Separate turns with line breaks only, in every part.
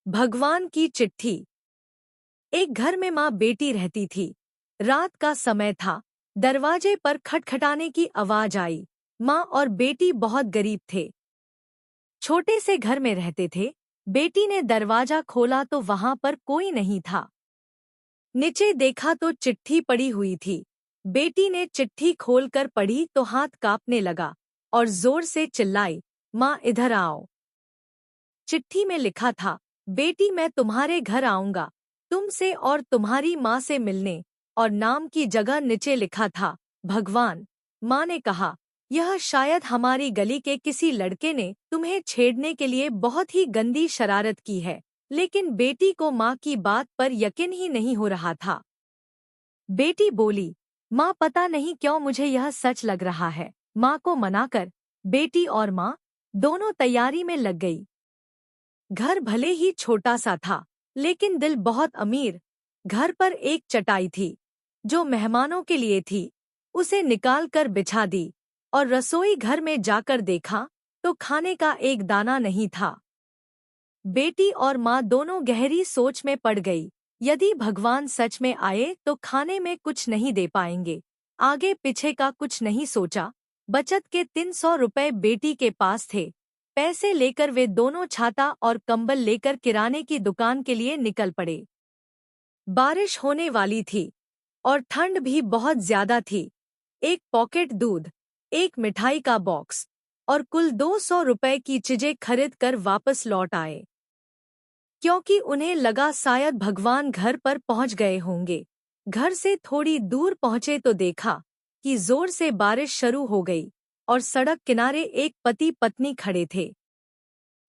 भगवान की चिट्ठी। एक घर में माँ बेटी रहती थी। रात का समय था। दरवाजे पर खटखटाने की आवाज आई। माँ और बेटी बहुत गरीब थे, छोटे से घर में रहते थे। बेटी ने दरवाजा खोला तो वहां पर कोई नहीं था। नीचे देखा तो चिट्ठी पड़ी हुई थी। बेटी ने चिट्ठी खोलकर पढ़ी तो हाथ कांपने लगा और जोर से चिल्लाई, माँ इधर आओ। चिट्ठी में लिखा था, बेटी मैं तुम्हारे घर आऊंगा, तुमसे और तुम्हारी माँ से मिलने। और नाम की जगह नीचे लिखा था, भगवान। माँ ने कहा, यह शायद हमारी गली के किसी लड़के ने तुम्हें छेड़ने के लिए बहुत ही गंदी शरारत की है। लेकिन बेटी को माँ की बात पर यकीन ही नहीं हो रहा था। बेटी बोली, माँ पता नहीं क्यों मुझे यह सच लग रहा है। माँ को मनाकर बेटी और माँ दोनों तैयारी में लग गई। घर भले ही छोटा सा था, लेकिन दिल बहुत अमीर। घर पर एक चटाई थी, जो मेहमानों के लिए थी। उसे निकाल कर बिछा दी और रसोई घर में जाकर देखा तो खाने का एक दाना नहीं था। बेटी और माँ दोनों गहरी सोच में पड़ गई। यदि भगवान सच में आए तो खाने में कुछ नहीं दे पाएंगे। आगे पीछे का कुछ नहीं सोचा। बचत के 300 रुपए बेटी के पास थे। पैसे लेकर वे दोनों छाता और कंबल लेकर किराने की दुकान के लिए निकल पड़े। बारिश होने वाली थी और ठंड भी बहुत ज्यादा थी। एक पॉकेट दूध, एक मिठाई का बॉक्स और कुल 200 रुपए की चीजें खरीद कर वापस लौट आए, क्योंकि उन्हें लगा शायद भगवान घर पर पहुंच गए होंगे। घर से थोड़ी दूर पहुंचे तो देखा कि जोर से बारिश शुरू हो गई और सड़क किनारे एक पति पत्नी खड़े थे।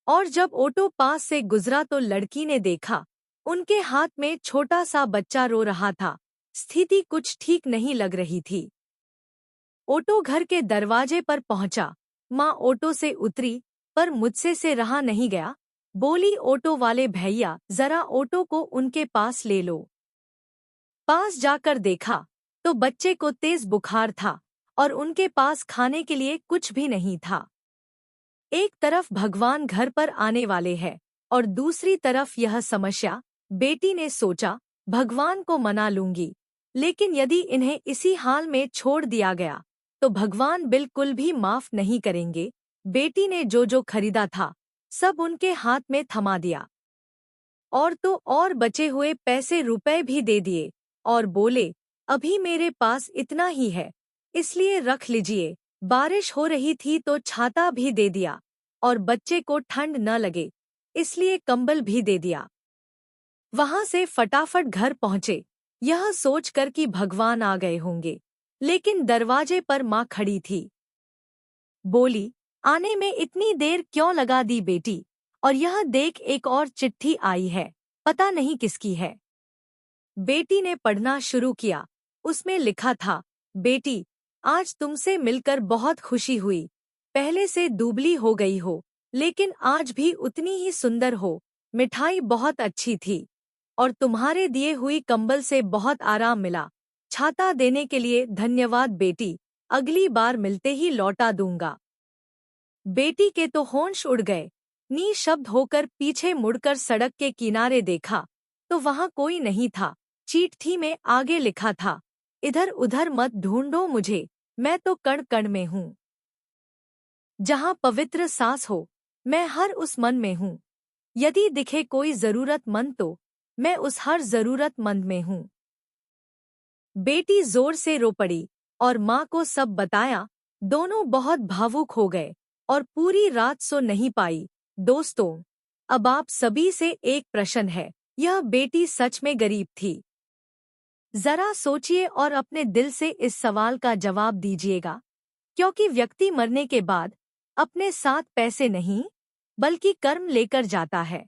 और जब ऑटो पास से गुजरा तो लड़की ने देखा, उनके हाथ में छोटा सा बच्चा रो रहा था। स्थिति कुछ ठीक नहीं लग रही थी। ऑटो घर के दरवाजे पर पहुंचा। माँ ऑटो से उतरी, पर मुझसे से रहा नहीं गया। बोली, ऑटो वाले भैया जरा ऑटो को उनके पास ले लो। पास जाकर देखा तो बच्चे को तेज बुखार था और उनके पास खाने के लिए कुछ भी नहीं था। एक तरफ भगवान घर पर आने वाले हैं और दूसरी तरफ यह समस्या। बेटी ने सोचा, भगवान को मना लूंगी, लेकिन यदि इन्हें इसी हाल में छोड़ दिया गया तो भगवान बिल्कुल भी माफ नहीं करेंगे। बेटी ने जो जो खरीदा था सब उनके हाथ में थमा दिया और तो और बचे हुए पैसे रुपए भी दे दिए और बोले, अभी मेरे पास इतना ही है, इसलिए रख लीजिए। बारिश हो रही थी तो छाता भी दे दिया और बच्चे को ठंड न लगे इसलिए कंबल भी दे दिया। वहां से फटाफट घर पहुंचे, यह सोचकर कि भगवान आ गए होंगे। लेकिन दरवाजे पर माँ खड़ी थी। बोली, आने में इतनी देर क्यों लगा दी बेटी? और यह देख एक और चिट्ठी आई है, पता नहीं किसकी है। बेटी ने पढ़ना शुरू किया। उसमें लिखा था, बेटी आज तुमसे मिलकर बहुत खुशी हुई। पहले से दुबली हो गई हो, लेकिन आज भी उतनी ही सुंदर हो। मिठाई बहुत अच्छी थी और तुम्हारे दिए हुई कंबल से बहुत आराम मिला। छाता देने के लिए धन्यवाद बेटी, अगली बार मिलते ही लौटा दूंगा। बेटी के तो होश उड़ गए। निशब्द होकर पीछे मुड़कर सड़क के किनारे देखा तो वहां कोई नहीं था। चिट्ठी में आगे लिखा था, इधर उधर मत ढूंढो मुझे, मैं तो कण कण में हूँ। जहाँ पवित्र सांस हो, मैं हर उस मन में हूँ। यदि दिखे कोई जरूरतमंद तो मैं उस हर जरूरतमंद में हूँ। बेटी जोर से रो पड़ी और माँ को सब बताया। दोनों बहुत भावुक हो गए और पूरी रात सो नहीं पाई। दोस्तों, अब आप सभी से एक प्रश्न है, यह बेटी सच में गरीब थी? जरा सोचिए और अपने दिल से इस सवाल का जवाब दीजिएगा, क्योंकि व्यक्ति मरने के बाद अपने साथ पैसे नहीं बल्कि कर्म लेकर जाता है।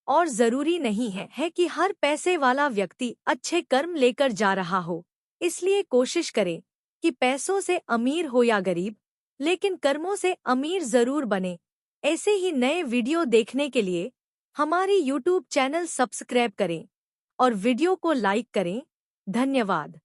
और जरूरी नहीं है कि हर पैसे वाला व्यक्ति अच्छे कर्म लेकर जा रहा हो। इसलिए कोशिश करें कि पैसों से अमीर हो या गरीब, लेकिन कर्मों से अमीर जरूर बने। ऐसे ही नए वीडियो देखने के लिए हमारी YouTube चैनल सब्सक्राइब करें और वीडियो को लाइक करें। धन्यवाद।